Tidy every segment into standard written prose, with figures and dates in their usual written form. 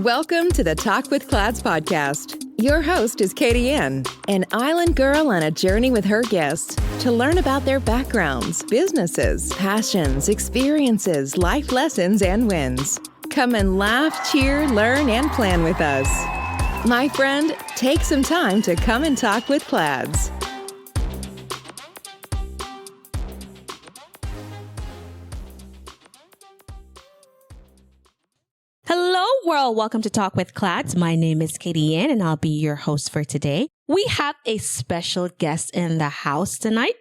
Welcome to the Talk with Clads podcast. Your host is Katie Ann, an island girl on a journey with her guests to learn about their backgrounds, businesses, passions, experiences, life lessons, and wins. Come and laugh, cheer, learn, and plan with us. My friend, take some time to come and talk with Clads. Hello, world. Welcome to Talk with Clads. My name is Katie Ann, and I'll be your host for today. We have a special guest in the house tonight.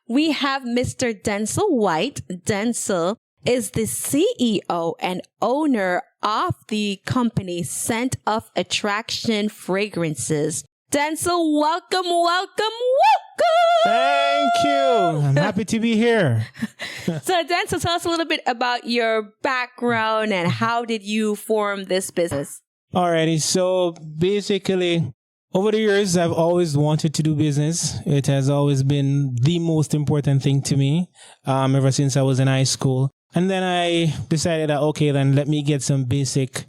We have Mr. Denzel White. Denzel is the CEO and owner of the company Scent of Attraction Fragrances. Denzel, welcome. Thank you. I'm happy to be here. So Denzel, tell us a little bit about your background and how did you form this business? Alrighty. So basically, over the years, I've always wanted to do business. It has always been the most important thing to me ever since I was in high school. And then I decided that, okay, then let me get some basic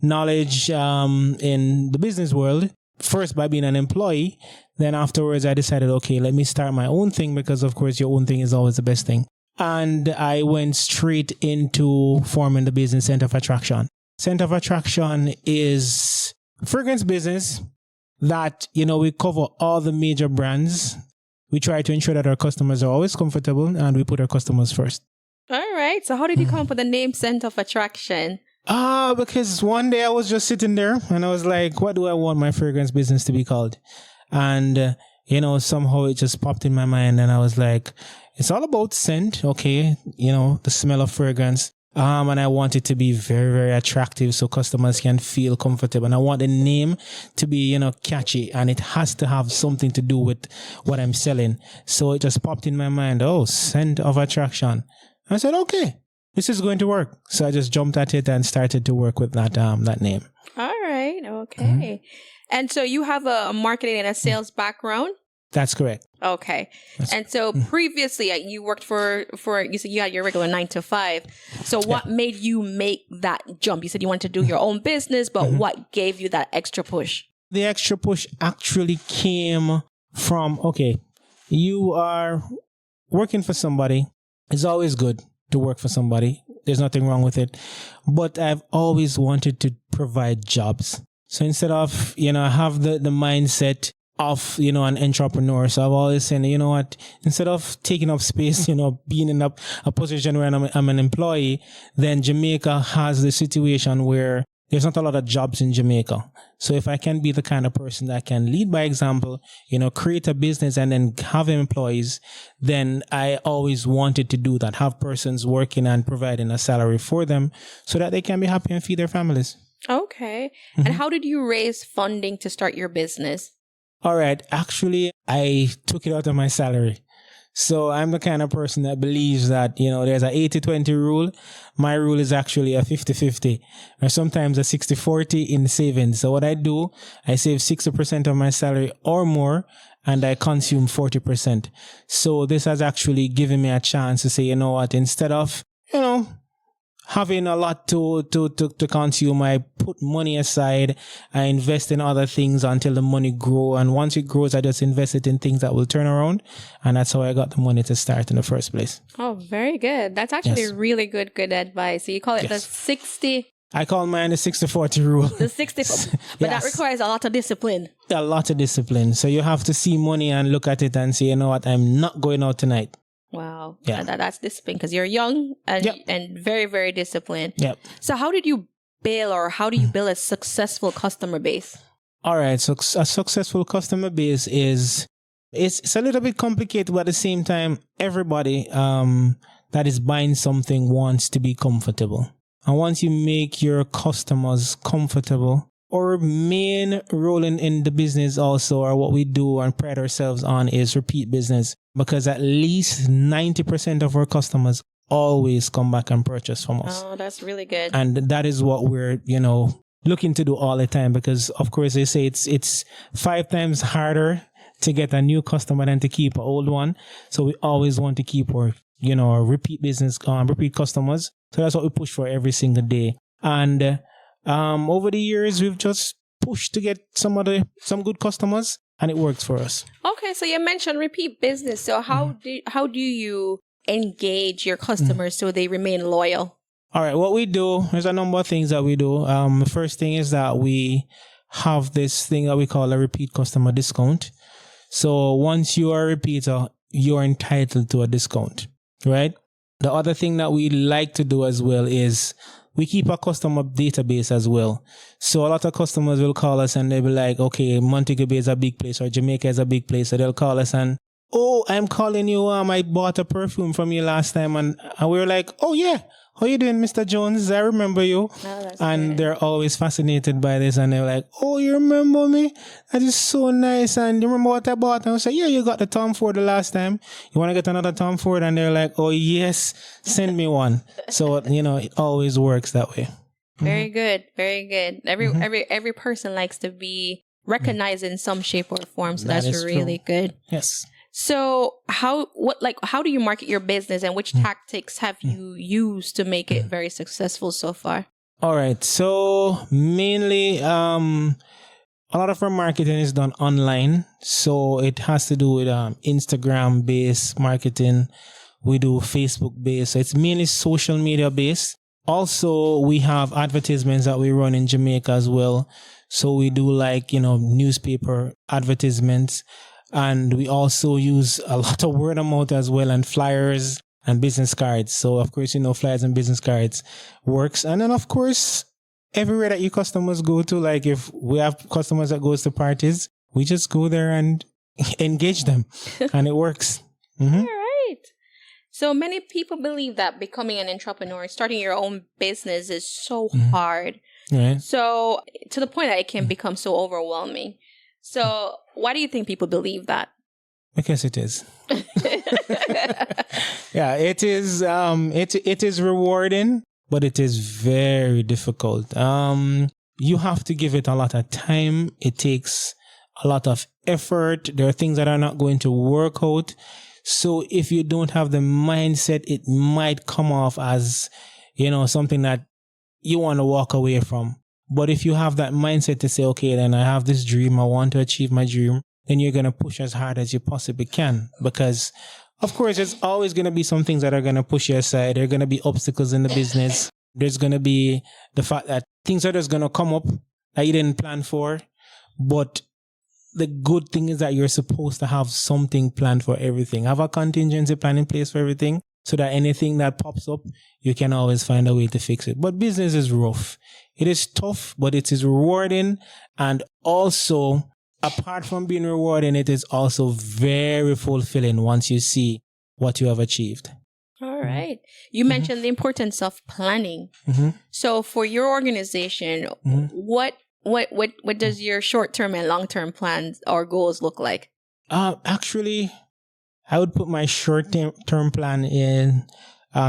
knowledge in the business world. First by being an employee, then afterwards I decided, okay, let me start my own thing because of course your own thing is always the best thing. And I went straight into forming the business Scent of Attraction. Scent of Attraction is a fragrance business that, we cover all the major brands. We try to ensure that our customers are always comfortable and we put our customers first. All right. So how did you come up with the name Scent of Attraction? Because one day I was just sitting there and I was like, what do I want my fragrance business to be called? And, somehow it just popped in my mind and I was like, it's all about scent. Okay. The smell of fragrance. And I want it to be very, very attractive so customers can feel comfortable. And I want the name to be, catchy and it has to have something to do with what I'm selling. So it just popped in my mind. Oh, Scent of Attraction. I said, okay. This is going to work. So I just jumped at it and started to work with that name. All right. Okay. Mm-hmm. And so you have a marketing and a sales background? That's correct. Okay. And so previously you worked for you said you had your regular 9 to 5. So what made you make that jump? You said you wanted to do your own business, but what gave you that extra push? The extra push actually came from, okay, you are working for somebody. It's always good to work for somebody. There's nothing wrong with it. But I've always wanted to provide jobs. So instead of, I have the mindset of, an entrepreneur. So I've always said, instead of taking up space, being in a position where I'm an employee, then Jamaica has the situation where there's not a lot of jobs in Jamaica. So if I can be the kind of person that can lead by example, create a business and then have employees, then I always wanted to do that. Have persons working and providing a salary for them so that they can be happy and feed their families. Okay. Mm-hmm. And how did you raise funding to start your business? All right. Actually, I took it out of my salary. So I'm the kind of person that believes that, there's a 80-20 rule. My rule is actually a 50-50 or sometimes a 60-40 in savings. So what I do, I save 60% of my salary or more and I consume 40%. So this has actually given me a chance to say, instead of, having a lot to consume, I put money aside. I invest in other things until the money grows. And once it grows, I just invest it in things that will turn around. And that's how I got the money to start in the first place. Oh, very good. That's actually really good advice. So you call it the 60... I call mine the 60-40 rule. The 60, but that requires a lot of discipline. A lot of discipline. So you have to see money and look at it and say, I'm not going out tonight. Wow. Yeah. That's discipline because you're young and very, very disciplined. Yep. So how do you build a successful customer base? All right. So a successful customer base it's a little bit complicated, but at the same time, everybody that is buying something wants to be comfortable. And once you make your customers comfortable, our main role in the business also, or what we do and pride ourselves on, is repeat business. Because at least 90% of our customers always come back and purchase from us. Oh, that's really good. And that is what we're, looking to do all the time. Because, of course, they say it's 5 times harder to get a new customer than to keep an old one. So we always want to keep our, our repeat business, repeat customers. So that's what we push for every single day. And over the years, we've just pushed to get some good customers, and it works for us. Okay, so you mentioned repeat business. So how do you engage your customers so they remain loyal? All right, what we do, there's a number of things that we do. The first thing is that we have this thing that we call a repeat customer discount. So once you are a repeater, you're entitled to a discount, right? The other thing that we like to do as well is we keep a customer database as well. So a lot of customers will call us and they'll be like, okay, Montego Bay is a big place or Jamaica is a big place. So they'll call us and, oh, I'm calling you. I bought a perfume from you last time. And we were like, oh, yeah. How you doing, Mr. Jones? I remember you. Oh, and good. They're always fascinated by this. And they're like, oh, you remember me? That is so nice. And you remember what I bought? And I say, yeah, you got the Tom Ford the last time. You want to get another Tom Ford? And they're like, oh, yes, send me one. So, it always works that way. Very good. Very good. Every person likes to be recognized in some shape or form. So that's really good. Yes. So how do you market your business, and which tactics have you used to make it very successful so far? All right. So mainly, a lot of our marketing is done online. So it has to do with Instagram based marketing. We do Facebook based. So it's mainly social media based. Also, we have advertisements that we run in Jamaica as well. So we do newspaper advertisements. And we also use a lot of word of mouth as well, and flyers and business cards. So, of course, flyers and business cards works. And then, of course, everywhere that your customers go to, like if we have customers that goes to parties, we just go there and engage them. And it works. Mm-hmm. All right. So many people believe that becoming an entrepreneur, starting your own business is so hard. Right. So to the point that it can become so overwhelming. So why do you think people believe that? Because it is. Yeah, it is. It is rewarding, but it is very difficult. You have to give it a lot of time. It takes a lot of effort. There are things that are not going to work out. So if you don't have the mindset, it might come off as, something that you want to walk away from. But if you have that mindset to say, okay, then I have this dream, I want to achieve my dream, then you're going to push as hard as you possibly can. Because, of course, there's always going to be some things that are going to push you aside. There are going to be obstacles in the business. There's going to be the fact that things are just going to come up that you didn't plan for. But the good thing is that you're supposed to have something planned for everything. Have a contingency plan in place for everything, so that anything that pops up, you can always find a way to fix it. But business is rough. It is tough, but it is rewarding. And also, apart from being rewarding, it is also very fulfilling once you see what you have achieved. All right. You mentioned the importance of planning. Mm-hmm. So for your organization, what does your short-term and long-term plans or goals look like? Actually, I would put my short-term plan in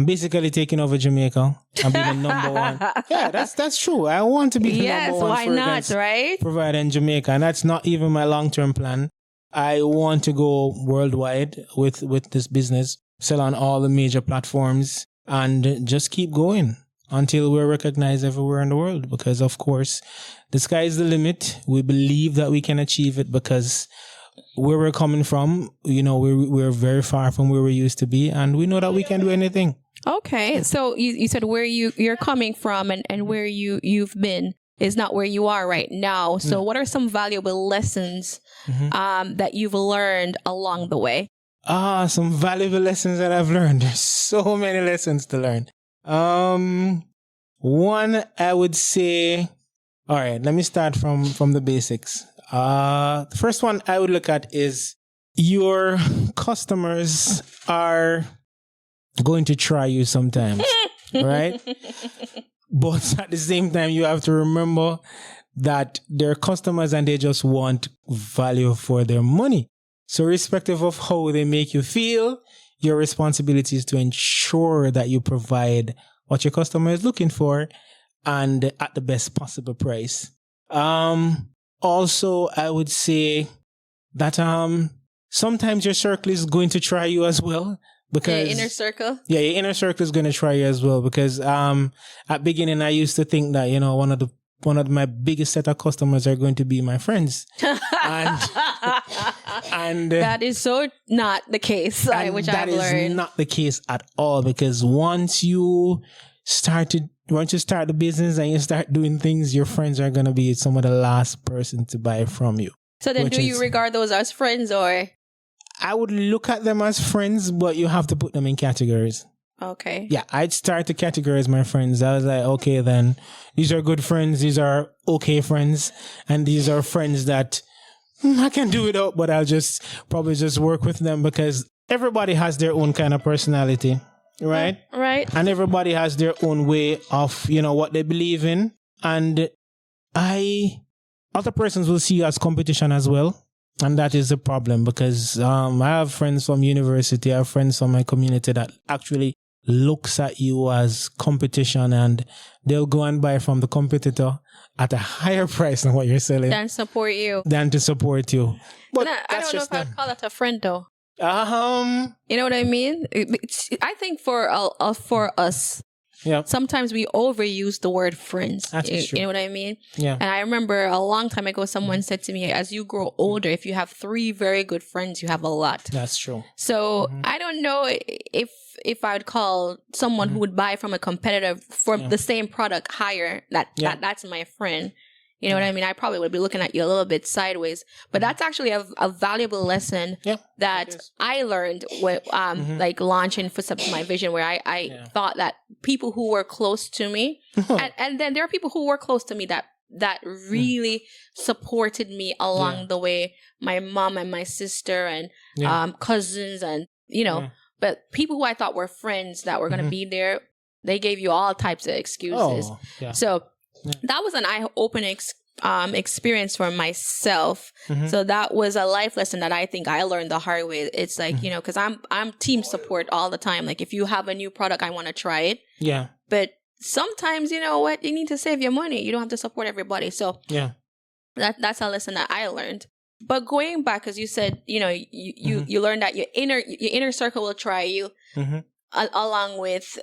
basically taking over Jamaica and being the number one. Yeah, that's true. I want to be the number one why not, right? provider in Jamaica, and that's not even my long-term plan. I want to go worldwide with this business, sell on all the major platforms, and just keep going until we're recognized everywhere in the world. Because, of course, the sky is the limit. We believe that we can achieve it because where we're coming from, we're very far from where we used to be, and we know that we can do anything. Okay. So you said where you're coming from and where you've been is not where you are right now. So what are some valuable lessons that you've learned along the way? Some valuable lessons that I've learned. There's so many lessons to learn. One, I would say, all right, let me start from the basics. The first one I would look at is your customers are going to try you sometimes, right? But at the same time, you have to remember that they're customers and they just want value for their money. So irrespective of how they make you feel, your responsibility is to ensure that you provide what your customer is looking for and at the best possible price. Also, I would say that sometimes your circle is going to try you as well. Because your inner circle? Yeah, your inner circle is going to try you as well. Because at beginning, I used to think that, one of the one of my biggest set of customers are going to be my friends. and that is so not the case, which I've learned. That is not the case at all, because once you start the business and you start doing things, your friends are going to be some of the last person to buy from you. So then do you regard those as friends, or? I would look at them as friends, but you have to put them in categories. Okay. Yeah, I'd start to categorize my friends. I was like, okay, then these are good friends. These are okay friends. And these are friends that I can do without, but I'll probably just work with them, because everybody has their own kind of personality, right? Right. And everybody has their own way of, what they believe in. And other persons will see you as competition as well. And that is the problem, because I have friends from university, I have friends from my community that actually looks at you as competition, and they'll go and buy from the competitor at a higher price than what you're selling. Than to support you. But I don't know if I'd call that a friend, though. You know what I mean? I think for us, yeah, sometimes we overuse the word friends. That's true. You know what I mean? Yeah. And I remember a long time ago, someone said to me, as you grow older, if you have 3 very good friends, you have a lot. That's true. So I don't know if I would call someone who would buy from a competitor for the same product higher, that's my friend. You know what I mean? I probably would be looking at you a little bit sideways. But that's actually a valuable lesson that I learned with like launching Footsteps to My Vision, where I thought that people who were close to me, and then there are people who were close to me that really supported me along the way. My mom and my sister and cousins and, but people who I thought were friends that were going to be there, they gave you all types of excuses. Oh, yeah. So that was an eye-opening experience for myself. So that was a life lesson that I think I learned the hard way. It's like, because I'm team support all the time. Like, if you have a new product, I want to try it. Yeah. But sometimes, you know what, you need to save your money. You don't have to support everybody. So that's a lesson that I learned. But going back, because you said, you learned that your inner circle will try you along with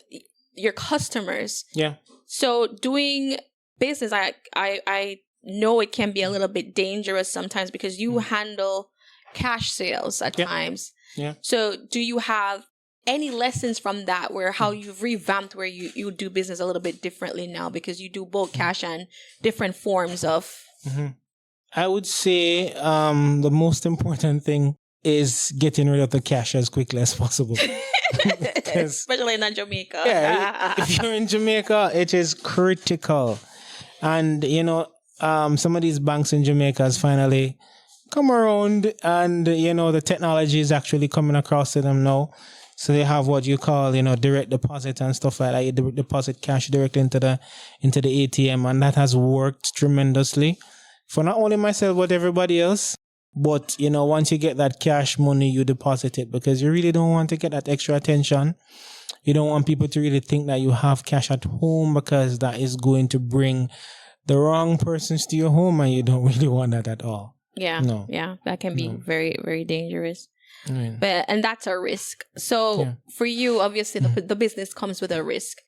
your customers. Yeah. So doing business, I know it can be a little bit dangerous sometimes, because you handle cash sales at times. Yeah. So do you have any lessons from that, where how you've revamped where you do business a little bit differently now, because you do both cash and different forms of? I would say the most important thing is getting rid of the cash as quickly as possible. Especially in Jamaica. Yeah, if you're in Jamaica, it is critical. And, some of these banks in Jamaica has finally come around, and, the technology is actually coming across to them now. So they have what you call, direct deposit and stuff like that. You deposit cash directly into the ATM, and that has worked tremendously for not only myself, but everybody else. But, once you get that cash money, you deposit it, because you really don't want to get that extra attention. You don't want people to really think that you have cash at home, because that is going to bring the wrong persons to your home, and you don't really want that at all. Yeah. No. Yeah. That can be very, very dangerous. And that's a risk. So for you, obviously, the business comes with a risk.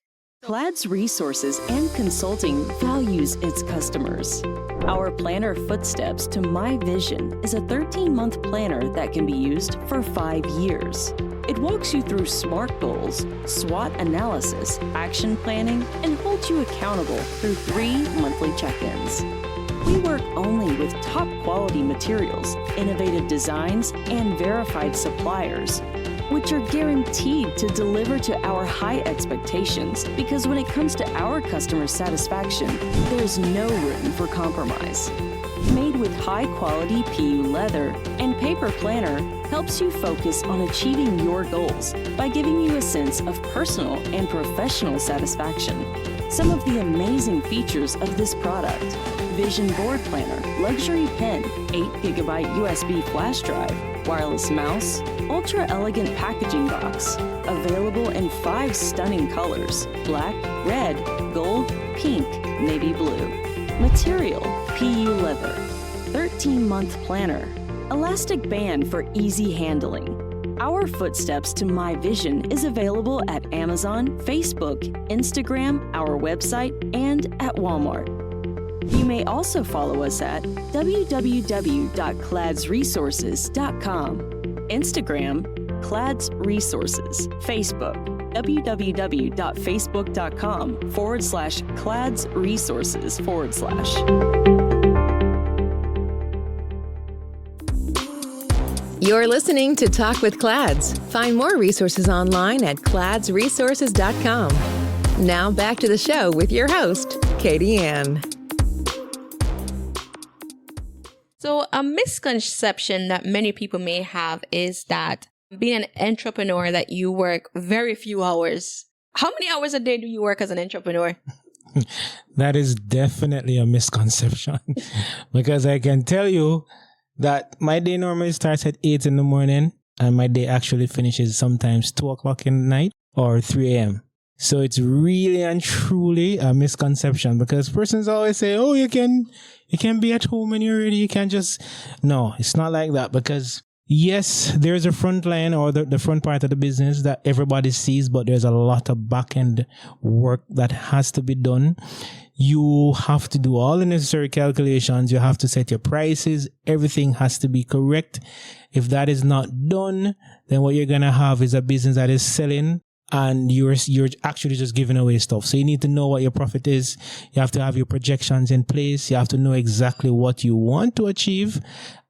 Plaid's Resources and Consulting values its customers. Our planner Footsteps to My Vision is a 13-month planner that can be used for 5 years. It walks you through SMART goals, SWOT analysis, action planning, and holds you accountable through 3 monthly check-ins. We work only with top-quality materials, innovative designs, and verified suppliers, which are guaranteed to deliver to our high expectations, because when it comes to our customer satisfaction, there's no room for compromise. Made with high-quality PU leather, and Paper Planner helps you focus on achieving your goals by giving you a sense of personal and professional satisfaction. Some of the amazing features of this product: Vision Board Planner, luxury pen, 8GB USB flash drive, wireless mouse, ultra-elegant packaging box, available in 5 stunning colors: black, red, gold, pink, navy blue. Material: PU leather. 13-month planner. Elastic band for easy handling. Our Footsteps to My Vision is available at Amazon, Facebook, Instagram, our website, and at Walmart. You may also follow us at www.cladsresources.com, Instagram, Clads Resources, Facebook, www.facebook.com/cladsresources. You're listening to Talk with Clads. Find more resources online at cladsresources.com. Now back to the show with your host, Katie Ann. So a misconception that many people may have is that being an entrepreneur that you work very few hours. How many hours a day do you work as an entrepreneur? That is definitely a misconception because I can tell you that my day normally starts at 8 in the morning and my day actually finishes sometimes 2 o'clock in the night or 3 a.m. So it's really and truly a misconception because persons always say, oh, you can be at home when you're ready. You can just, no, it's not like that because yes, there's a front line or the front part of the business that everybody sees, but there's a lot of back end work that has to be done. You have to do all the necessary calculations. You have to set your prices. Everything has to be correct. If that is not done, then what you're going to have is a business that is selling and you're actually just giving away stuff. So you need to know what your profit is. You have to have your projections in place. You have to know exactly what you want to achieve.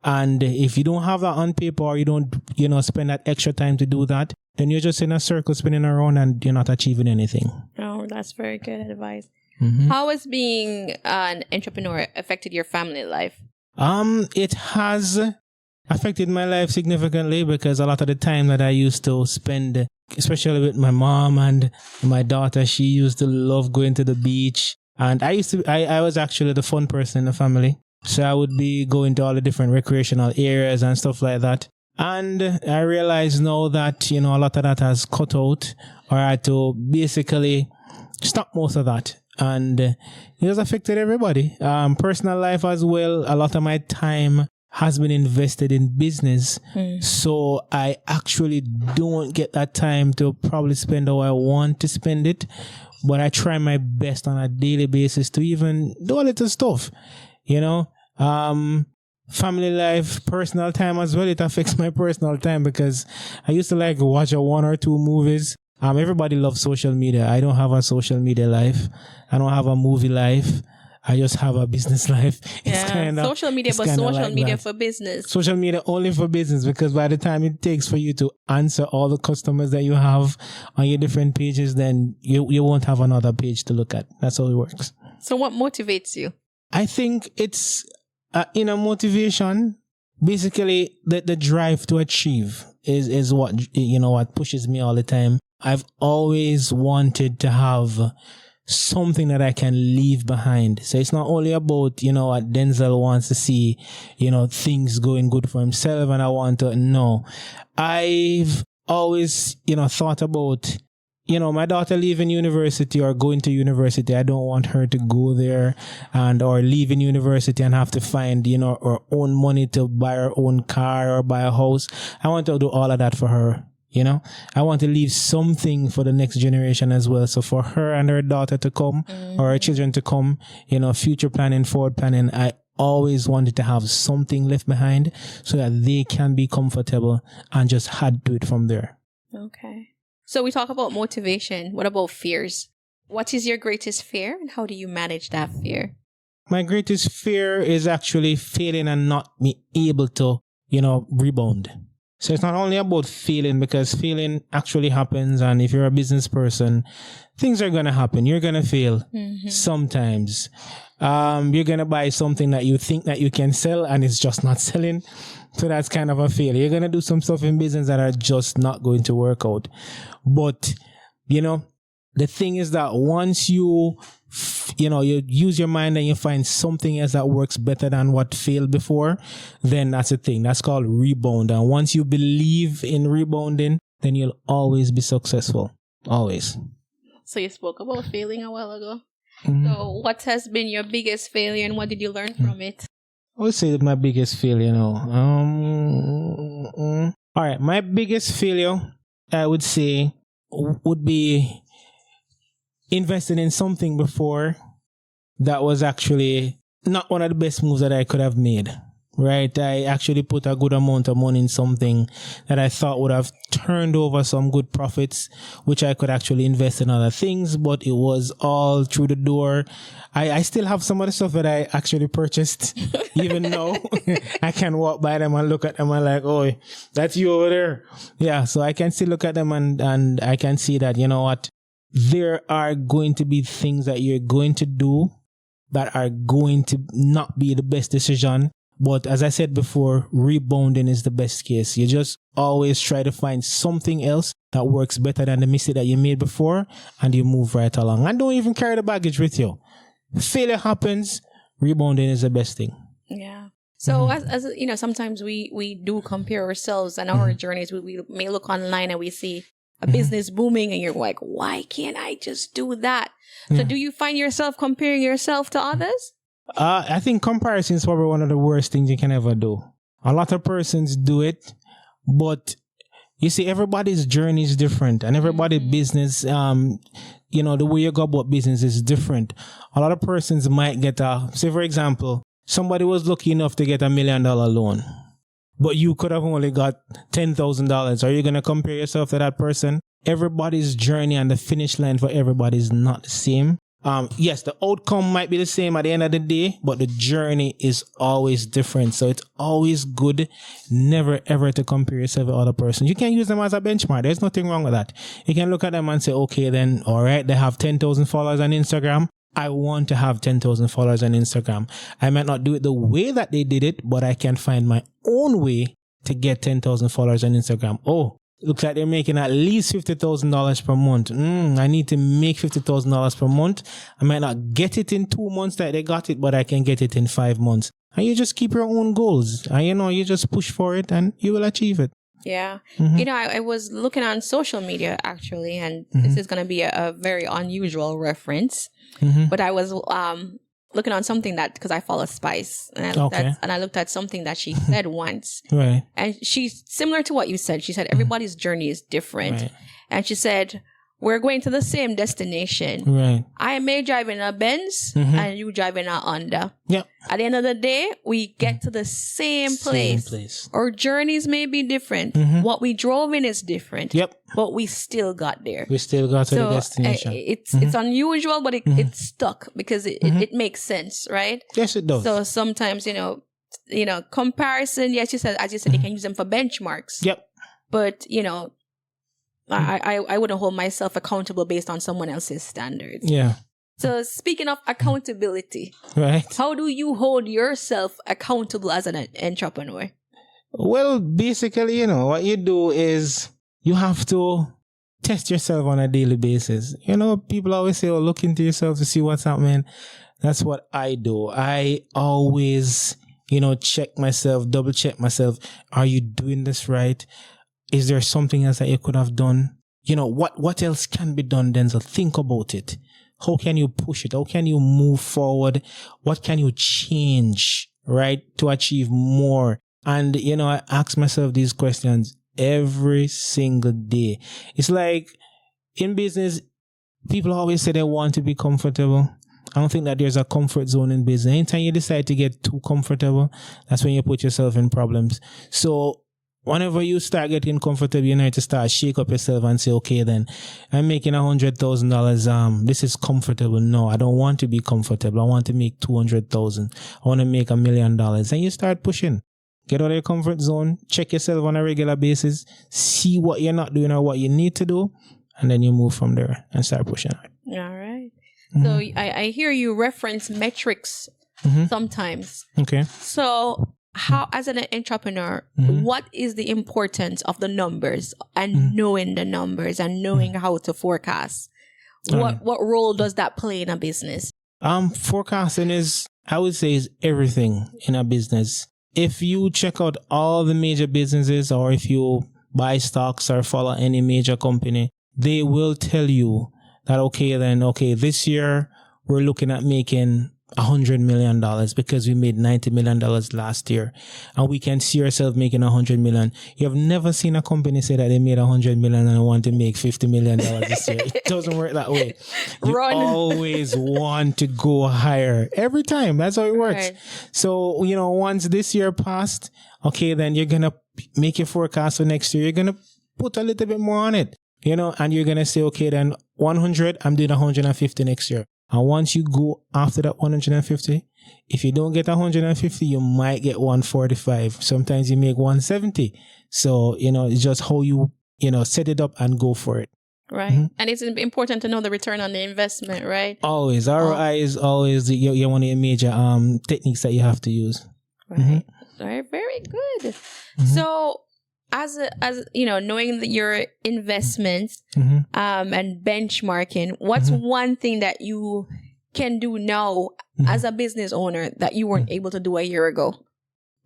And if you don't have that on paper or you don't, spend that extra time to do that, then you're just in a circle spinning around and you're not achieving anything. Oh, that's very good advice. Mm-hmm. How has being an entrepreneur affected your family life? It has affected my life significantly because a lot of the time that I used to spend, especially with my mom and my daughter, she used to love going to the beach. And I was actually the fun person in the family. So I would be going to all the different recreational areas and stuff like that. And I realize now that, a lot of that has cut out or I had to basically stop most of that. And it has affected everybody. Personal life as well. A lot of my time has been invested in business. So I actually don't get that time to probably spend how I want to spend it. But I try my best on a daily basis to even do a little stuff. Family life, personal time as well. It affects my personal time because I used to like watch 1 or 2 movies. Everybody loves social media. I don't have a social media life. I don't have a movie life. I just have a business life. Social media, but social media for business. Social media only for business because by the time it takes for you to answer all the customers that you have on your different pages, then you won't have another page to look at. That's how it works. So what motivates you? I think it's inner motivation. Basically, the drive to achieve is what, what pushes me all the time. I've always wanted to have something that I can leave behind. So it's not only about, what Denzel wants to see, things going good for himself and I want to, no. I've always, thought about, my daughter leaving university or going to university. I don't want her to go there or leaving university and have to find, her own money to buy her own car or buy a house. I want to do all of that for her. I want to leave something for the next generation as well. So for her and her daughter to come or her children to come, future planning, forward planning, I always wanted to have something left behind so that they can be comfortable and just add to it from there. Okay. So we talk about motivation. What about fears? What is your greatest fear and how do you manage that fear? My greatest fear is actually failing and not be able to, rebound. So it's not only about failing because failing actually happens. And if you're a business person, things are going to happen. You're going to fail sometimes. You're going to buy something that you think that you can sell and it's just not selling. So that's kind of a failure. You're going to do some stuff in business that are just not going to work out. But, the thing is that once you use your mind and you find something else that works better than what failed before, then that's a thing. That's called rebound. And once you believe in rebounding, then you'll always be successful. Always. So you spoke about failing a while ago. So what has been your biggest failure and what did you learn from it? I would say that my biggest failure, all right. My biggest failure, I would say, would be investing in something before that was actually not one of the best moves that I could have made. Right, I actually put a good amount of money in something that I thought would have turned over some good profits, which I could actually invest in other things, but it was all through the door. I still have some of the stuff that I actually purchased, even though I can walk by them and look at them and like, oh, that's you over there. Yeah, so I can still look at them and I can see that, you know what, there are going to be things that you're going to do that are going to not be the best decision. But as I said before, rebounding is the best case. You just always try to find something else that works better than the mistake that you made before, and you move right along. And don't even carry the baggage with you. Failure happens, rebounding is the best thing. Yeah. So as you know, sometimes we do compare ourselves and our journeys. We may look online and we see a business booming and you're like, why can't I just do that? So do you find yourself comparing yourself to others? I think comparison is probably one of the worst things you can ever do. A lot of persons do it, but you see, everybody's journey is different and everybody's business, you know, the way you go about business is different. A lot of persons might get say for example, somebody was lucky enough to get $1 million loan, but you could have only got $10,000. Are you going to compare yourself to that person? Everybody's journey and the finish line for everybody is not the same. Yes, the outcome might be the same at the end of the day, but the journey is always different. So it's always good never ever to compare yourself with other person. You can use them as a benchmark. There's nothing wrong with that. You can look at them and say, okay, then, all right, they have 10,000 followers on Instagram. I want to have 10,000 followers on Instagram. I might not do it the way that they did it, but I can find my own way to get 10,000 followers on Instagram. Oh, looks like they're making at least $50,000 per month. I need to make $50,000 per month. I might not get it in 2 months that they got it, but I can get it in 5 months. And you just keep your own goals. And you know, you just push for it and you will achieve it. Yeah. You know, I was looking on social media actually, and this is going to be a very unusual reference, but I was looking on something that, because I follow Spice, and I looked at something that she said once. Right. And she's similar to what you said. She said everybody's journey is different. Right. And she said, we're going to the same destination. Right. I may drive in a Benz and you drive in a Honda. Yep. At the end of the day, we get to the same place. Our journeys may be different. What we drove in is different. Yep. But we still got there. We still got to the destination. It's unusual, but it stuck because it makes sense, right? Yes, it does. So sometimes, you know, comparison, yes, you said, as you said, you can use them for benchmarks. Yep. But, you know, I wouldn't hold myself accountable based on someone else's standards. Yeah. So speaking of accountability, right? How do you hold yourself accountable as an entrepreneur? Well, basically, you know, what you do is you have to test yourself on a daily basis. You know, people always say, oh, look into yourself to see what's happening. That's what I do. I always, you know, check myself, double check myself. Are you doing this right? Is there something else that you could have done? You know, what else can be done, Denzel? Think about it. How can you push it? How can you move forward? What can you change, right, to achieve more? And, you know, I ask myself these questions every single day. It's like in business, people always say they want to be comfortable. I don't think that there's a comfort zone in business. Anytime you decide to get too comfortable, that's when you put yourself in problems. So whenever you start getting comfortable, you need to start shake up yourself and say, okay, then I'm making $100,000. This is comfortable. No, I don't want to be comfortable. I want to make 200,000. I want to make $1 million. And you start pushing. Get out of your comfort zone. Check yourself on a regular basis. See what you're not doing or what you need to do. And then you move from there and start pushing out. All right. So I hear you reference metrics sometimes. Okay. So how, as an entrepreneur, what is the importance of the numbers and knowing the numbers and knowing how to forecast? What role does that play in a business? Forecasting is, I would say, is everything in a business. If you check out all the major businesses, or if you buy stocks or follow any major company, they will tell you that, okay, this year we're looking at making $100 million because we made $90 million last year, and we can see ourselves making $100 million. You have never seen a company say that they made $100 million and want to make $50 million this year. It doesn't work that way. You always want to go higher every time. That's how it works. Right. So, once this year passed, okay, then you're going to make your forecast for next year. You're going to put a little bit more on it, and you're going to say, okay, then 100, I'm doing 150 next year. And once you go after that 150, if you don't get 150, you might get 145. Sometimes you make 170. So, it's just how you, set it up and go for it. Right. Mm-hmm. And it's important to know the return on the investment, right? Always. ROI is always one of the major techniques that you have to use. Right. Mm-hmm. Right. Very good. Mm-hmm. So, as knowing that your investments and benchmarking, what's one thing that you can do now as a business owner that you weren't able to do a year ago?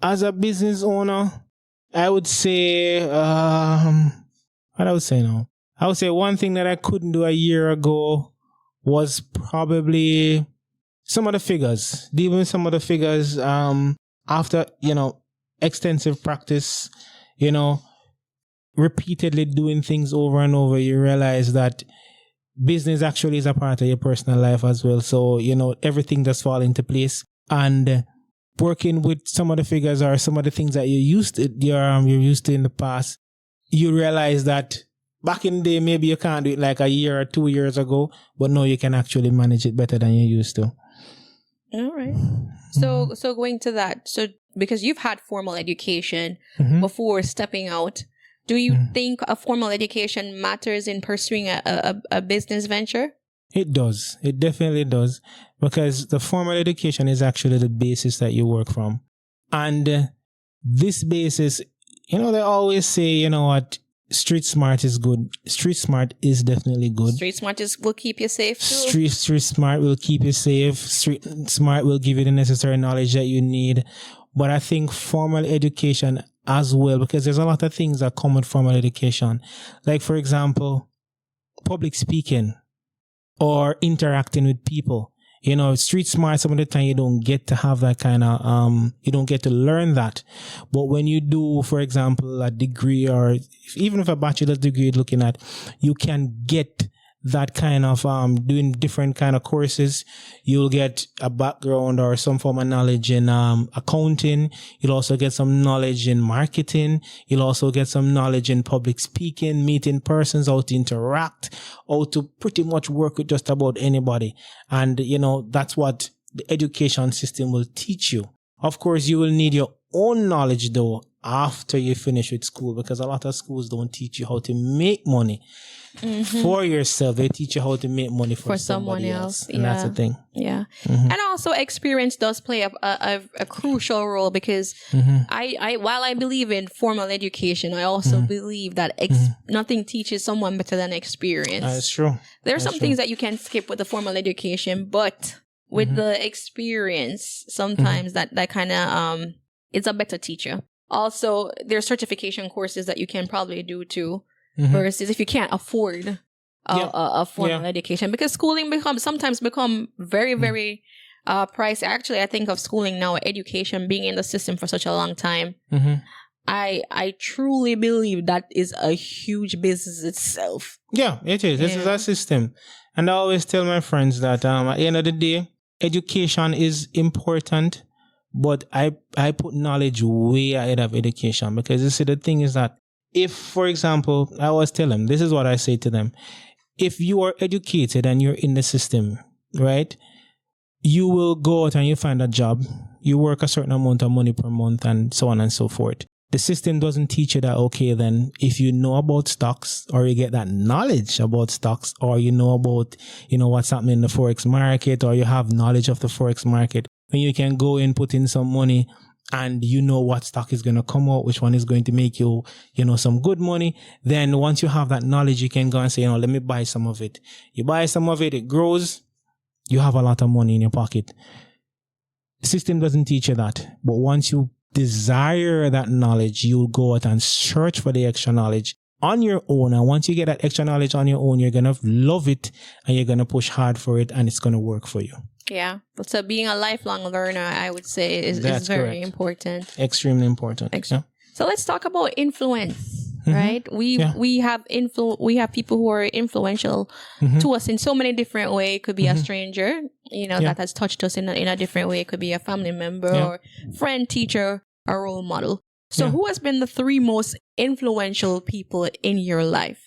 As a business owner, I would say, what I would say now? I would say one thing that I couldn't do a year ago was probably some of the figures. Even some of the figures, after, extensive practice, repeatedly doing things over and over, you realize that business actually is a part of your personal life as well. So, everything does fall into place. And working with some of the figures or some of the things that you're used to in the past, you realize that back in the day, maybe you can't do it like a year or 2 years ago, but now you can actually manage it better than you used to. All right. So going to that, because you've had formal education before stepping out, do you think a formal education matters in pursuing a business venture? It does. It definitely does. Because the formal education is actually the basis that you work from. And this basis, they always say, what, street smart is good. Street smart is definitely good. Street smart will keep you safe too. Street smart will keep you safe. Street smart will give you the necessary knowledge that you need. But I think formal education as well, because there's a lot of things that come with formal education. Like, for example, public speaking or interacting with people. Street smart, some of the time you don't get to have that kind of, you don't get to learn that. But when you do, for example, a degree or even if a bachelor's degree you're looking at, you can get that kind of, doing different kind of courses. You'll get a background or some form of knowledge in, accounting. You'll also get some knowledge in marketing. You'll also get some knowledge in public speaking, meeting persons, how to interact, how to pretty much work with just about anybody. And, that's what the education system will teach you. Of course, you will need your own knowledge though after you finish with school, because a lot of schools don't teach you how to make money for yourself. They teach you how to make money for someone else. And that's the thing. Yeah. And also experience does play a crucial role, because while I believe in formal education, I also believe that nothing teaches someone better than experience. That's true. There's some things that you can skip with the formal education, but with the experience, sometimes that kind of, it's a better teacher. Also, there's certification courses that you can probably do too, versus if you can't afford a formal education, because schooling sometimes become very, very pricey. Actually, I think of schooling now, education being in the system for such a long time. I truly believe that is a huge business itself. Yeah, it is. This is a system. And I always tell my friends that at the end of the day, education is important. But I put knowledge way ahead of education, because you see, the thing is that if, for example, I always tell them, this is what I say to them. If you are educated and you're in the system, right, you will go out and you find a job. You work a certain amount of money per month and so on and so forth. The system doesn't teach you that, okay, then if you know about stocks, or you get that knowledge about stocks, or you know about, what's happening in the Forex market, or you have knowledge of the Forex market, when you can go and put in some money and you know what stock is going to come out, which one is going to make you, some good money. Then once you have that knowledge, you can go and say, let me buy some of it. You buy some of it, it grows, you have a lot of money in your pocket. The system doesn't teach you that. But once you desire that knowledge, you'll go out and search for the extra knowledge. on your own. And once you get that extra knowledge on your own, you're going to love it and you're going to push hard for it and it's going to work for you. Yeah. So being a lifelong learner, I would say is That's very correct. important. Extremely important. Yeah. So let's talk about influence, right? We have people who are influential to us in so many different ways. It could be a stranger, that has touched us in a different way. It could be a family member or friend, teacher, or role model. So who has been the 3 most influential people in your life?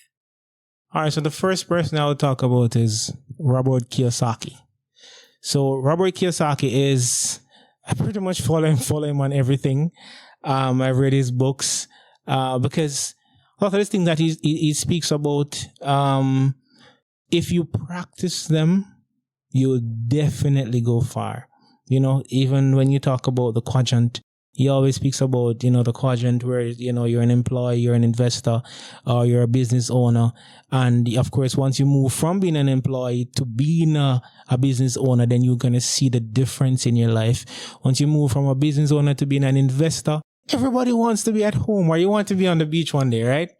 All right. So the first person I will talk about is Robert Kiyosaki. So Robert Kiyosaki I pretty much follow him on everything. I've read his books because a lot of these things that he speaks about, if you practice them, you'll definitely go far. Even when you talk about the quadrant, he always speaks about, the quadrant where, you're an employee, you're an investor, or you're a business owner. And of course, once you move from being an employee to being a business owner, then you're going to see the difference in your life. Once you move from a business owner to being an investor, everybody wants to be at home or you want to be on the beach one day, right?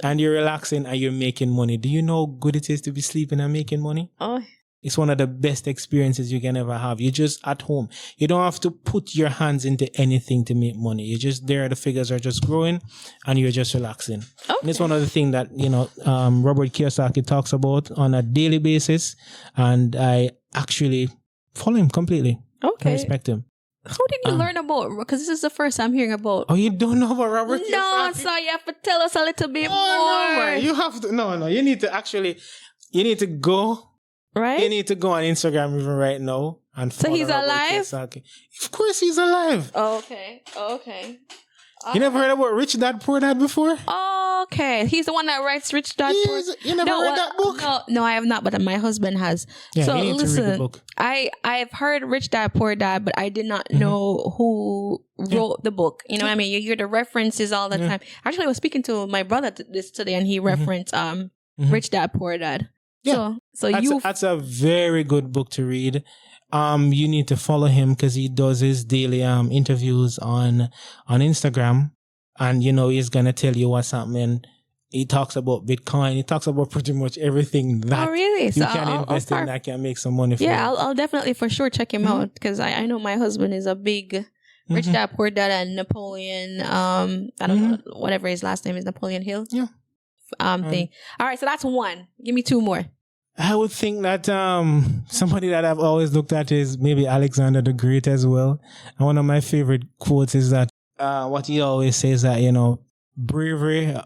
And you're relaxing and you're making money. Do you know how good it is to be sleeping and making money? Oh, it's one of the best experiences you can ever have. You're just at home. You don't have to put your hands into anything to make money. You're just there. The figures are just growing and you're just relaxing. Okay. And it's one of the things that, Robert Kiyosaki talks about on a daily basis. And I actually follow him completely. Okay. I respect him. How did you learn about, because this is the first I'm hearing about. Oh, you don't know about Robert Kiyosaki? No, so you have to tell us a little bit more. No, man. You have to, no. You need to go. Right? You need to go on Instagram even right now and follow. So he's Robert alive? Kiyosaki. Of course he's alive. Oh, okay. You never heard about Rich Dad Poor Dad before? Okay. He's the one that writes Rich Dad Poor Dad. You never read that book? No, I have not, but my husband has. Yeah, so you need listen, to read the book. I've heard Rich Dad Poor Dad, but I did not know who wrote the book. You know what I mean? You hear the references all the time. Actually, I was speaking to my brother this today and he referenced Rich Dad Poor Dad. Yeah. So that's a very good book to read. You need to follow him because he does his daily interviews on Instagram, and he's gonna tell you what's happening. He talks about Bitcoin. He talks about pretty much everything that you can invest in that can make some money for you. Yeah, I'll definitely for sure check him out because I know my husband is a big Rich Dad Poor Dad and Napoleon. I don't know whatever his last name is, Napoleon Hill. Yeah. Thing. All right, so that's one. Give me 2 more. I would think that somebody that I've always looked at is maybe Alexander the Great as well. And one of my favorite quotes is that what he always says that, bravery,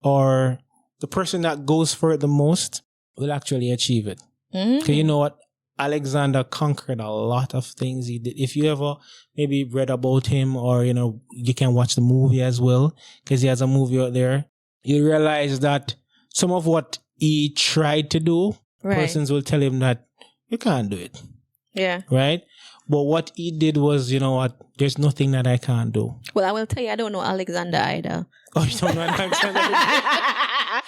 or the person that goes for it the most will actually achieve it. Because you know what? Alexander conquered a lot of things he did. If you ever maybe read about him or, you can watch the movie as well because he has a movie out there. You realize that some of what he tried to do, persons will tell him that you can't do it. Yeah. Right? But what he did was, there's nothing that I can't do. Well, I will tell you, I don't know Alexander either. Oh, you don't know Alexander? I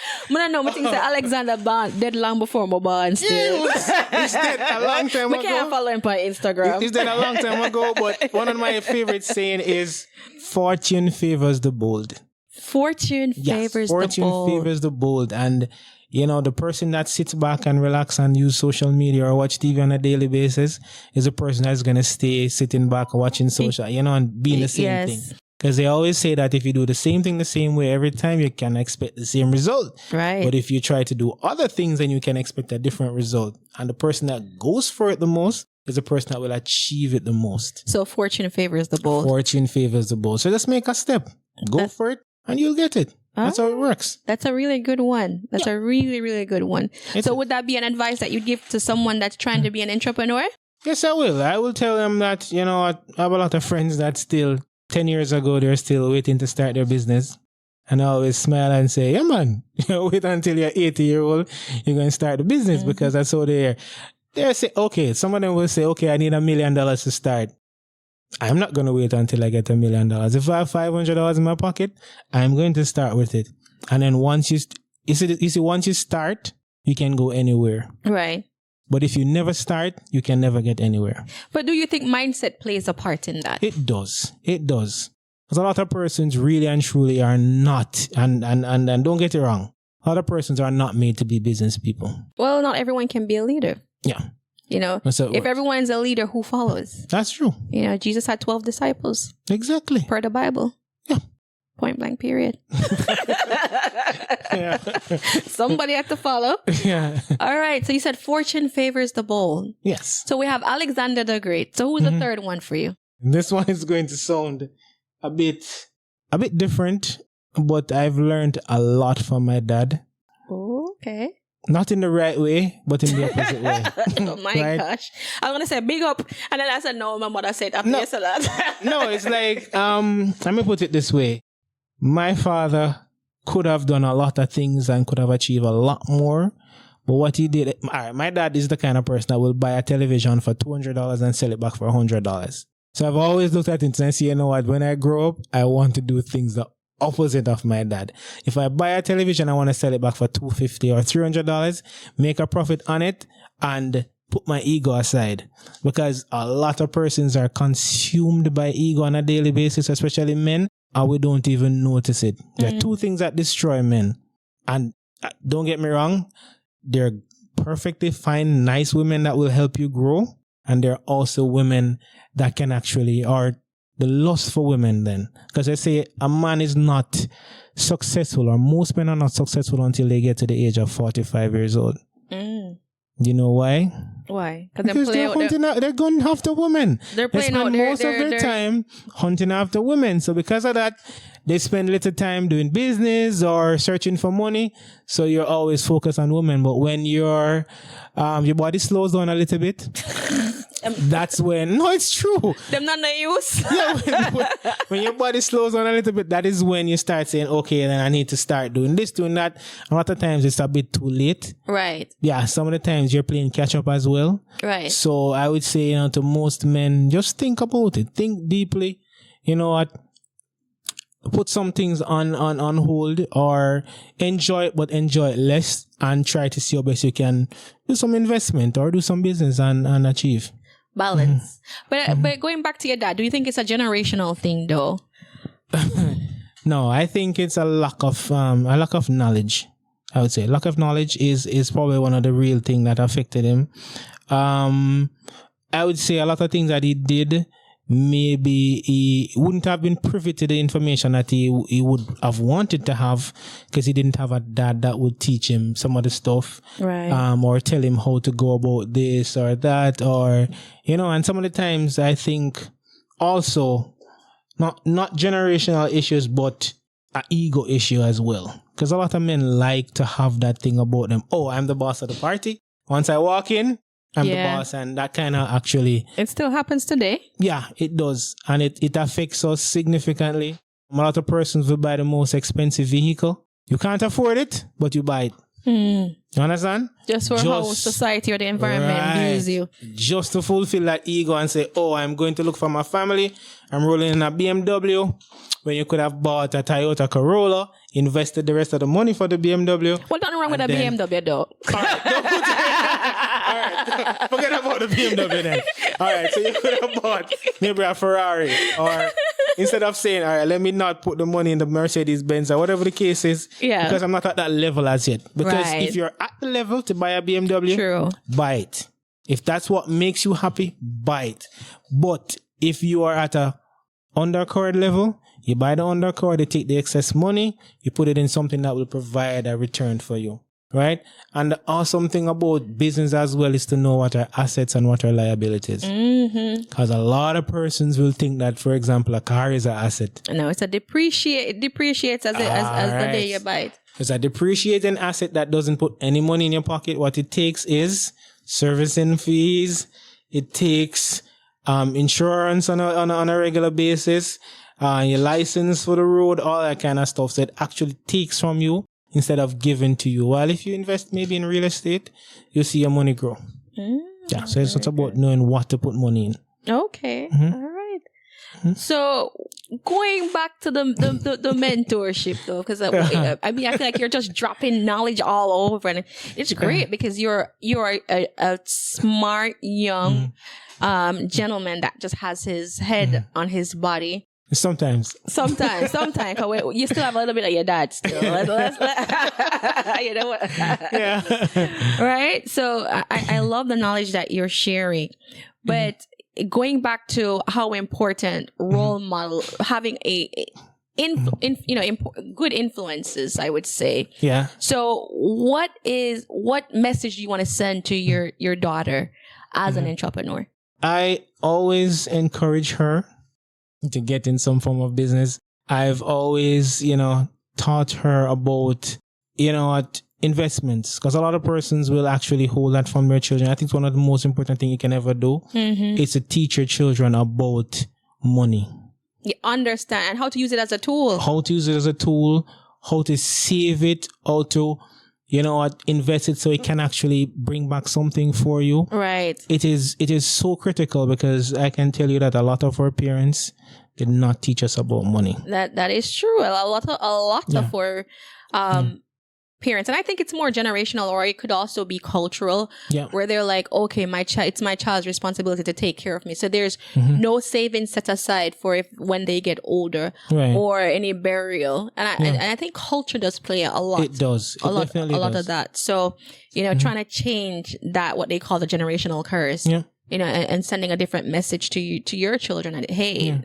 know, I think that Alexander dead long before my born still. He's dead a long time ago. We can't follow him on Instagram. He's dead a long time ago, but one of my favorite saying is, fortune favors the bold. Fortune favors the bold. Fortune favors the bold. And, the person that sits back and relax and use social media or watch TV on a daily basis is a person that's going to stay sitting back watching social, and being the same thing. Because they always say that if you do the same thing the same way every time, you can expect the same result. Right. But if you try to do other things, then you can expect a different result. And the person that goes for it the most is the person that will achieve it the most. So fortune favors the bold. Fortune favors the bold. So just make a step. Go for it and you'll get it. That's how it works. That's a really good one. That's a really, really good one. So would that be an advice that you'd give to someone that's trying to be an entrepreneur? Yes, I will. I will tell them that, I have a lot of friends that still, 10 years ago, they're still waiting to start their business. And I always smile and say, yeah, man, wait until you're 80-year-old, you're going to start the business because that's how they are. They say, okay, some of them will say, okay, I need $1 million to start. I'm not going to wait until I get $1 million. If I have $500 in my pocket, I'm going to start with it. And then once you start, you can go anywhere. Right. But if you never start, you can never get anywhere. But do you think mindset plays a part in that? It does. It does. Because a lot of persons really and truly are not, and don't get it wrong, a lot of persons are not made to be business people. Well, not everyone can be a leader. Yeah. You know, if everyone's a leader, who follows? That's true. You know, Jesus had 12 disciples. Exactly. Per the Bible. Yeah. Point blank, period. Yeah. Somebody had to follow. Yeah. All right. So you said fortune favors the bold. Yes. So we have Alexander the Great. So who's the third one for you? This one is going to sound a bit different, but I've learned a lot from my dad. Oh, okay. Not in the right way, but in the opposite way. Oh my Right? gosh. I was going to say big up. And then I said, no, my mother said after you said that. No, it's like, let me put it this way. My father could have done a lot of things and could have achieved a lot more. But what he did, all right, my dad is the kind of person that will buy a television for $200 and sell it back for $100. So I've always looked at it and say, you know what, when I grow up, I want to do things the opposite of my dad. If I buy a television, I want to sell it back for $250 or $300, make a profit on it, and put my ego aside. Because a lot of persons are consumed by ego on a daily basis, especially men, and we don't even notice it. There are two things that destroy men. And don't get me wrong, there are perfectly fine, nice women that will help you grow. And there are also women that can actually, or the lust for women then. Because I say a man is not successful, or most men are not successful until they get to the age of 45 years old. You know why? Why? Because they're going after women. They're playing spend most of their time hunting after women. So because of that, they spend little time doing business or searching for money. So you're always focused on women. But when your body slows down a little bit, that's when, no, it's true. Them not no use. Yeah, when your body slows down a little bit, that is when you start saying, okay, then I need to start doing this, doing that. A lot of times it's a bit too late. Right. Yeah, some of the times you're playing catch up as well. Right. So I would say, you know, to most men, just think about it. Think deeply. You know what? Put some things on hold, or enjoy it, but enjoy it less, and try to see how best you can do some investment or do some business and achieve. Balance. But going back to your dad, do you think it's a generational thing though? No, I think it's a lack of knowledge. I would say lack of knowledge is probably one of the real things that affected him. I would say a lot of things that he did, maybe he wouldn't have been privy to the information that he would have wanted to have, because he didn't have a dad that would teach him some of the stuff, right? Or tell him how to go about this or that, or, you know. And some of the times I think also not generational issues, but an ego issue as well, because a lot of men like to have that thing about them. Oh, I'm the boss of the party. Once I walk in, I'm the boss, and that kind of actually... It still happens today. Yeah, it does. And it affects us significantly. A lot of persons will buy the most expensive vehicle. You can't afford it, but you buy it. You understand? Just for how society or the environment views you. Just to fulfill that ego and say, oh, I'm going to look for my family. I'm rolling in a BMW. When you could have bought a Toyota Corolla, invested the rest of the money for the BMW. Well, nothing wrong with a BMW though. All right, forget about the BMW then. All right, so you could have bought maybe a Ferrari, or instead of saying, all right, let me not put the money in the Mercedes Benz or whatever the case is, because I'm not at that level as yet. Because if you're at the level to buy a BMW, buy it. If that's what makes you happy, buy it. But if you are at a undercard level, you buy the undercard, they take the excess money, you put it in something that will provide a return for you. Right? And the awesome thing about business as well is to know what are assets and what are liabilities. Because a lot of persons will think that, for example, a car is an asset. No, it's a it depreciates as the day you buy it. It's a depreciating asset that doesn't put any money in your pocket. What it takes is servicing fees. It takes insurance on a regular basis, your license for the road, all that kind of stuff. So it actually takes from you instead of giving to you. While if you invest maybe in real estate, you'll see your money grow. Yeah, so it's about knowing what to put money in. Okay, all right. So going back to the mentorship though, because I mean I feel like you're just dropping knowledge all over, and it's great because you're a smart young gentleman that just has his head on his body. Sometimes. Sometimes. 'Cause you still have a little bit of your dad still. You know what? Yeah. Right? So I love the knowledge that you're sharing. But going back to how important role model, having good influences, I would say. Yeah. So what message do you want to send to your daughter as an entrepreneur? I always encourage her to get in some form of business. I've always, taught her about, investments, because a lot of persons will actually hold that from their children. I think it's one of the most important things you can ever do. It's to teach your children about money. You understand and how to use it as a tool. How to use it as a tool, how to save it, how to, invest it so it can actually bring back something for you. Right. It is so critical, because I can tell you that a lot of our parents did not teach us about money. That is true. A lot of our parents, and I think it's more generational, or it could also be cultural, where they're like, okay, it's my child's responsibility to take care of me. So there's no savings set aside for when they get older, or any burial. And I think culture does play a lot. It does. It definitely a lot does. of that. So, trying to change that, what they call the generational curse, and sending a different message to your children. And hey,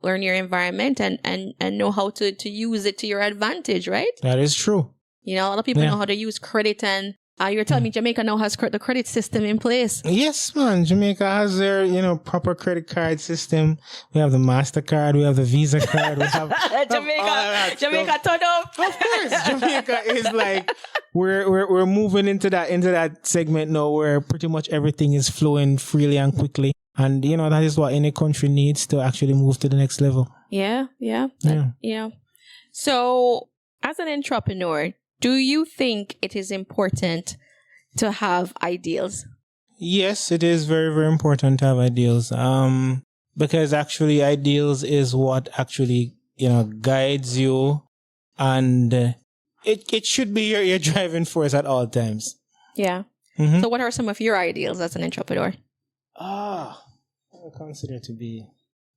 learn your environment and know how to use it to your advantage, right? That is true. A lot of people know how to use credit, and you're telling me Jamaica now has the credit system in place. Yes, man. Jamaica has their, proper credit card system. We have the MasterCard. We have the Visa card. We have Jamaica turn up. Of course, Jamaica is like we're moving into that segment now where pretty much everything is flowing freely and quickly. And that is what any country needs to actually move to the next level. Yeah. So, as an entrepreneur, do you think it is important to have ideals? Yes, it is very, very important to have ideals. Because actually ideals is what actually, guides you, and it should be your driving force at all times. Yeah. So what are some of your ideals as an entrepreneur? I consider to be,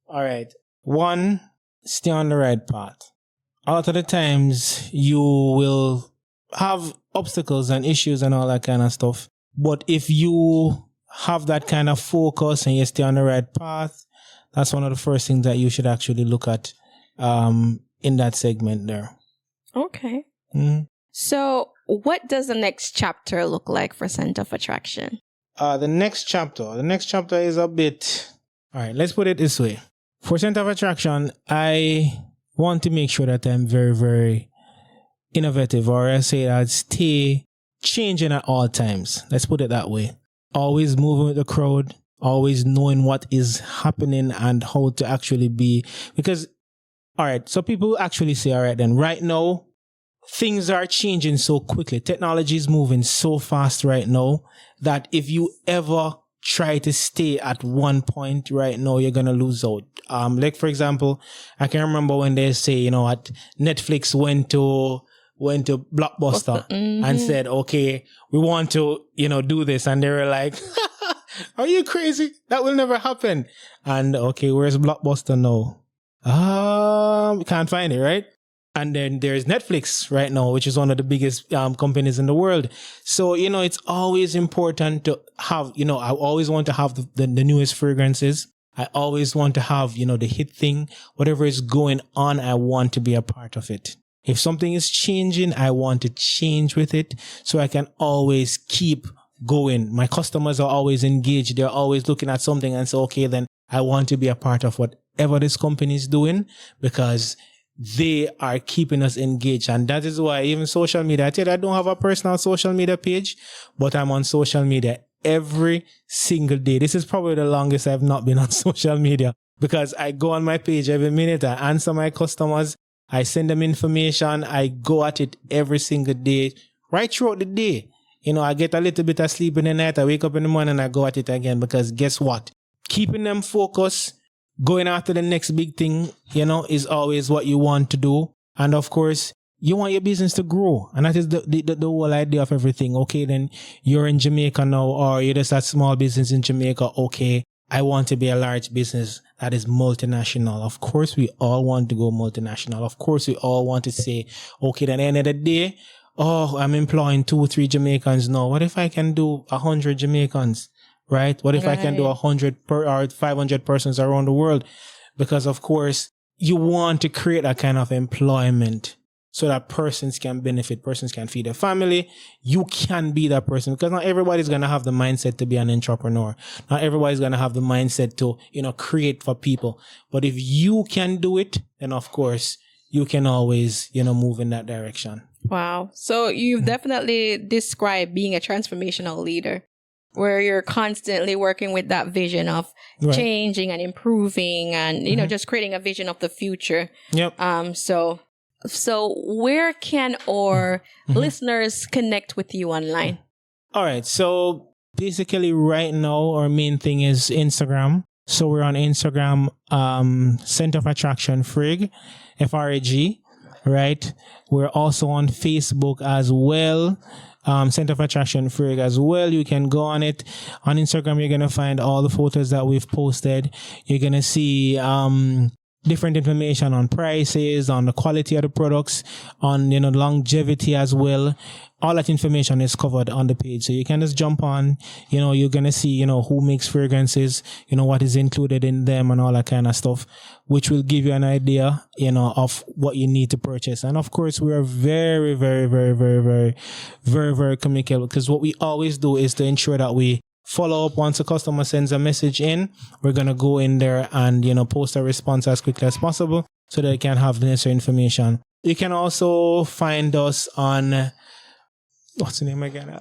all right. 1, stay on the right path. A lot of the times you will have obstacles and issues and all that kind of stuff. But if you have that kind of focus and you stay on the right path, that's one of the first things that you should actually look at in that segment there. Okay. So what does the next chapter look like for Center of Attraction? The next chapter is a bit... All right, let's put it this way. For Center of Attraction, I want to make sure that I'm very, very innovative, or I say I'd stay changing at all times. Let's put it that way. Always moving with the crowd, always knowing what is happening and how to actually be. Because, all right, so people actually say, all right, then right now, things are changing so quickly. Technology is moving so fast right now that if you ever try to stay at one point right now, you're going to lose out. Like, for example, I can remember when they say, at Netflix went to Blockbuster and said, okay, we want to, do this. And they were like, are you crazy? That will never happen. And okay, where's Blockbuster now? We can't find it, right? And then there's Netflix right now, which is one of the biggest companies in the world. So, it's always important to have, I always want to have the newest fragrances. I always want to have, the hit thing. Whatever is going on, I want to be a part of it. If something is changing, I want to change with it so I can always keep going. My customers are always engaged. They're always looking at something and say, okay, then I want to be a part of whatever this company is doing, because they are keeping us engaged. And that is why even social media, I tell you, I don't have a personal social media page, but I'm on social media every single day. This is probably the longest I've not been on social media, because I go on my page every minute. I answer my customers. I send them information. I go at it every single day, right throughout the day. I get a little bit of sleep in the night. I wake up in the morning and I go at it again, because guess what? Keeping them focused, going after the next big thing, is always what you want to do. And of course, you want your business to grow. And that is the whole idea of everything. Okay, then you're in Jamaica now, or you're just a small business in Jamaica. Okay, I want to be a large business that is multinational. Of course, we all want to go multinational. Of course, we all want to say, okay, at the end of the day, oh, I'm employing 2-3 Jamaicans. No, what if I can do 100 Jamaicans, right? What if I can do 100 or 500 persons around the world? Because of course, you want to create a kind of employment so that persons can benefit, persons can feed their family. You can be that person, because not everybody's going to have the mindset to be an entrepreneur. Not everybody's going to have the mindset to, create for people. But if you can do it, then of course you can always, move in that direction. Wow. So you've definitely described being a transformational leader, where you're constantly working with that vision of changing and improving and, just creating a vision of the future. Yep. So where can our listeners connect with you online? All right. So basically right now, our main thing is Instagram. So we're on Instagram, Center of Attraction Frigg, FRAG, right? We're also on Facebook as well. Center of Attraction Frigg as well. You can go on it. On Instagram, you're going to find all the photos that we've posted. You're going to see, different information on prices, on the quality of the products, on, longevity as well. All that information is covered on the page. So you can just jump on, you're going to see, who makes fragrances, what is included in them and all that kind of stuff, which will give you an idea, of what you need to purchase. And of course, we are very, very, very, very, very, very, very communicable, because what we always do is to ensure that we follow up once a customer sends a message in. We're going to go in there and, post a response as quickly as possible so that they can have the necessary information. You can also find us on, what's the name again?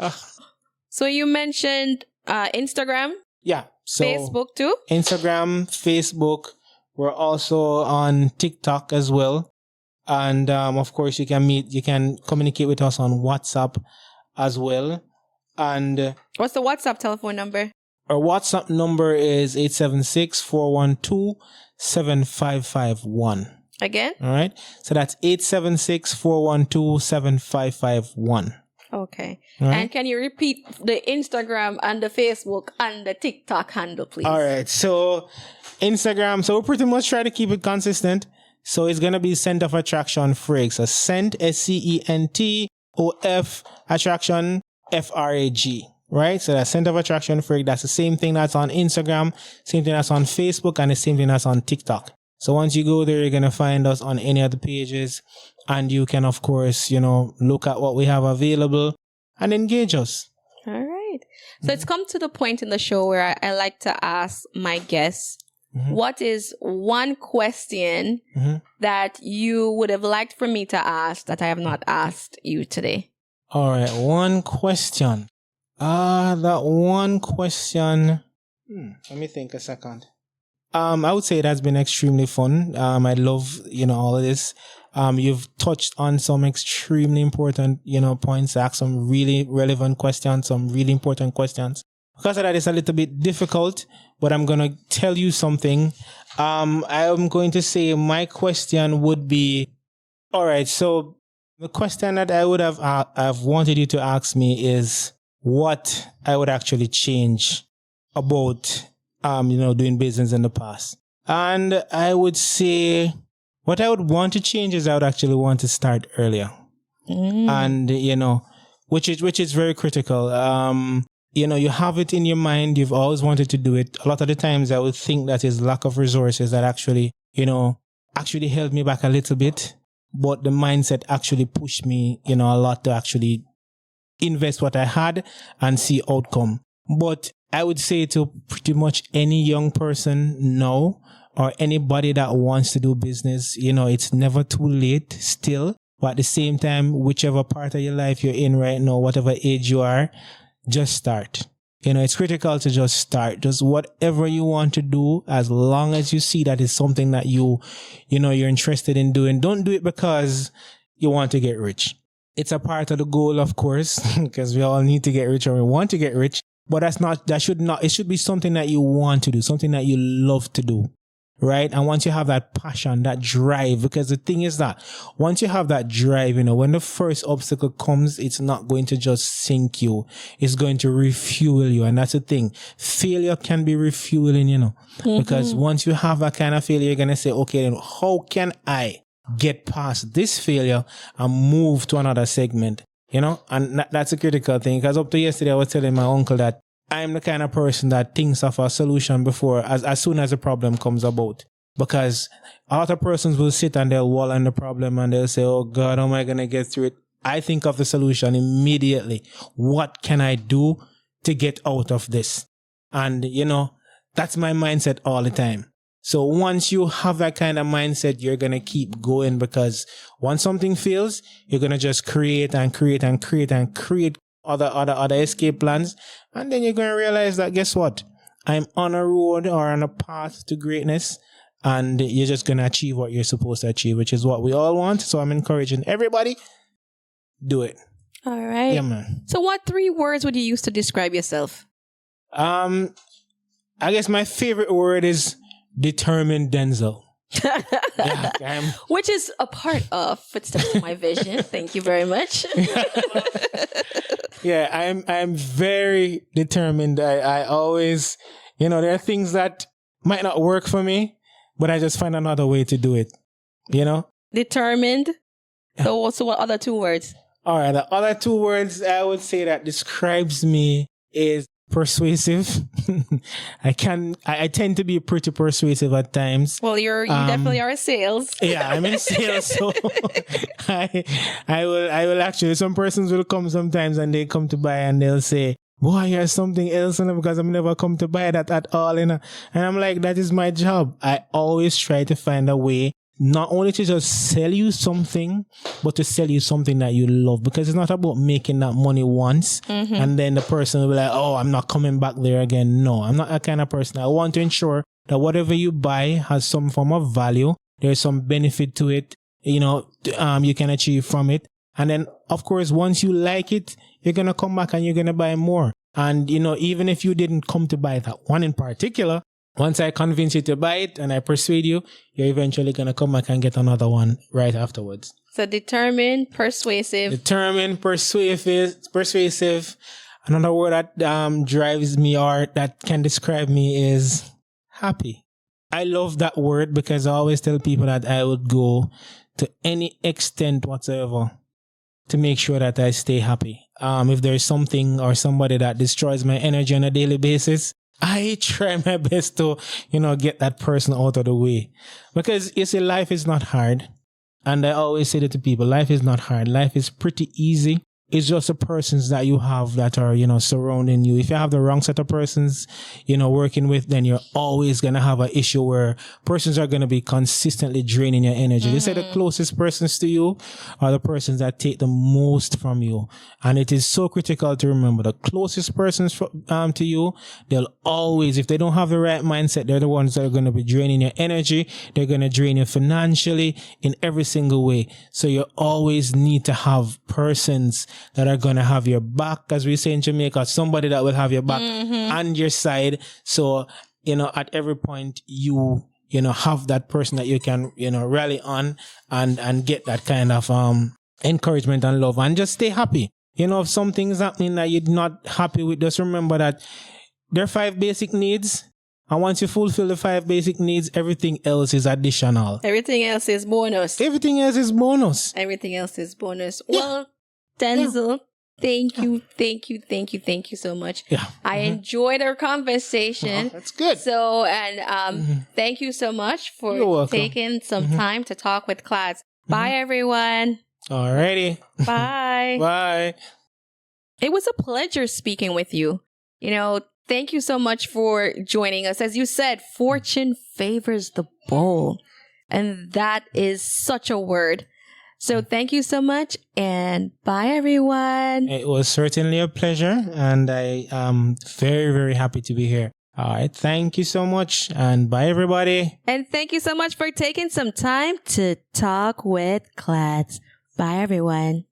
So you mentioned Instagram. Yeah. So Facebook too? Instagram, Facebook. We're also on TikTok as well. And of course, you can communicate with us on WhatsApp as well. And what's the WhatsApp telephone number? Our WhatsApp number is 876-412-7551. Again? All right. So that's 876-412-7551. Okay. Right. And can you repeat the Instagram and the Facebook and the TikTok handle, please? All right. So Instagram. So we'll pretty much try to keep it consistent. So it's going to be Center of Attraction Frigg. So Cent, SCENTOF, Attraction, FRAG, right? So that's Center of Attraction Frigg. That's the same thing that's on Instagram, same thing that's on Facebook, and the same thing that's on TikTok. So once you go there, you're going to find us on any of the pages, and you can, of course, look at what we have available and engage us. All right. So it's come to the point in the show where I like to ask my guests, what is one question that you would have liked for me to ask that I have not asked you today? All right, one question. That one question. Let me think a second. I would say it has been extremely fun. I love, all of this. You've touched on some extremely important, points, asked some really relevant questions, some really important questions. Because of that, it's a little bit difficult, but I'm going to tell you something. I'm going to say my question would be, all right, so the question that I would have I've wanted you to ask me is what I would actually change about, doing business in the past. And I would say what I would want to change is I would actually want to start earlier. And, which is very critical. You have it in your mind. You've always wanted to do it. A lot of the times I would think that is lack of resources that actually held me back a little bit. But the mindset actually pushed me, a lot to actually invest what I had and see outcome. But I would say to pretty much any young person now, or anybody that wants to do business, it's never too late still. But at the same time, whichever part of your life you're in right now, whatever age you are, just start. It's critical to just start. Just whatever you want to do, as long as you see that is something that you're interested in doing. Don't do it because you want to get rich. It's a part of the goal, of course, because we all need to get rich or we want to get rich. But it should be something that you want to do, something that you love to do. right? And once you have that passion, that drive, because the thing is that once you have that drive, when the first obstacle comes, it's not going to just sink you. It's going to refuel you. And that's the thing. Failure can be refueling, because once you have that kind of failure, you're going to say, okay, then how can I get past this failure and move to another segment? And that's a critical thing, because up to yesterday, I was telling my uncle that I'm the kind of person that thinks of a solution before, as soon as a problem comes about. Because other persons will sit and they'll wallow in the problem and they'll say, oh God, how am I going to get through it? I think of the solution immediately. What can I do to get out of this? And, that's my mindset all the time. So once you have that kind of mindset, you're going to keep going, because once something fails, you're going to just create and create and create and create other escape plans. And then you're going to realize that, guess what? I'm on a road or on a path to greatness, and you're just going to achieve what you're supposed to achieve, which is what we all want. So I'm encouraging everybody, do it. All right. Yeah, man. So what 3 words would you use to describe yourself? I guess my favorite word is determined Denzel. Which is a part of Footsteps to My Vision. Thank you very much. Yeah, I'm very determined. I always, there are things that might not work for me, but I just find another way to do it. Determined. So what other 2 words? All right, the other 2 words I would say that describes me is persuasive. I tend to be pretty persuasive at times. Well, you definitely are in sales. Yeah, I'm in sales, so I will actually, some persons will come sometimes and they come to buy and they'll say, boy, here's something else, because I've never come to buy that at all, And I'm like, that is my job. I always try to find a way not only to just sell you something, but to sell you something that you love, because it's not about making that money once and then the person will be like, oh, I'm not coming back there again. No, I'm not that kind of person. I want to ensure that whatever you buy has some form of value. There's some benefit to it, you can achieve from it. And then, of course, once you like it, you're going to come back and you're going to buy more. And, even if you didn't come to buy that one in particular, once I convince you to buy it and I persuade you, you're eventually going to come back and get another one right afterwards. So determined, persuasive. Determined, persuasive. Another word that drives me or that can describe me is happy. I love that word because I always tell people that I would go to any extent whatsoever to make sure that I stay happy. If there's something or somebody that destroys my energy on a daily basis, I try my best to, get that person out of the way. Because you see, life is not hard. And I always say that to people, life is not hard. Life is pretty easy. It's just the persons that you have that are, surrounding you. If you have the wrong set of persons, working with, then you're always going to have an issue where persons are going to be consistently draining your energy. They say the closest persons to you are the persons that take the most from you. And it is so critical to remember the closest persons to you, they'll always, if they don't have the right mindset, they're the ones that are going to be draining your energy. They're going to drain you financially in every single way. So you always need to have persons that are going to have your back, as we say in Jamaica, somebody that will have your back and your side. So, at every point you have that person that you can, rally on and get that kind of, encouragement and love and just stay happy. If something's happening that you're not happy with, just remember that there are 5 basic needs. And once you fulfill the 5 basic needs, everything else is additional. Everything else is bonus. Everything else is bonus. Everything else is bonus. Yeah. Well, Denzel, thank you so much. Yeah. I enjoyed our conversation. Oh, that's good. So, and thank you so much for taking some time to talk with Clads. Bye, everyone. Alrighty. Bye. Bye. It was a pleasure speaking with you. Thank you so much for joining us. As you said, fortune favors the bold. And that is such a word. So thank you so much, and bye, everyone. It was certainly a pleasure, and I am very, very happy to be here. All right. Thank you so much, and bye, everybody. And thank you so much for taking some time to talk with Clads. Bye, everyone.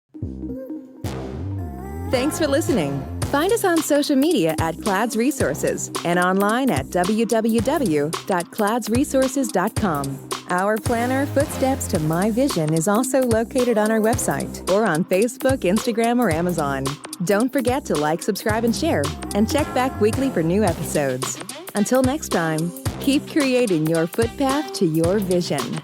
Thanks for listening. Find us on social media at Clad's Resources and online at www.cladsresources.com. Our planner, Footsteps to My Vision, is also located on our website or on Facebook, Instagram, or Amazon. Don't forget to like, subscribe, and share, and check back weekly for new episodes. Until next time, keep creating your footpath to your vision.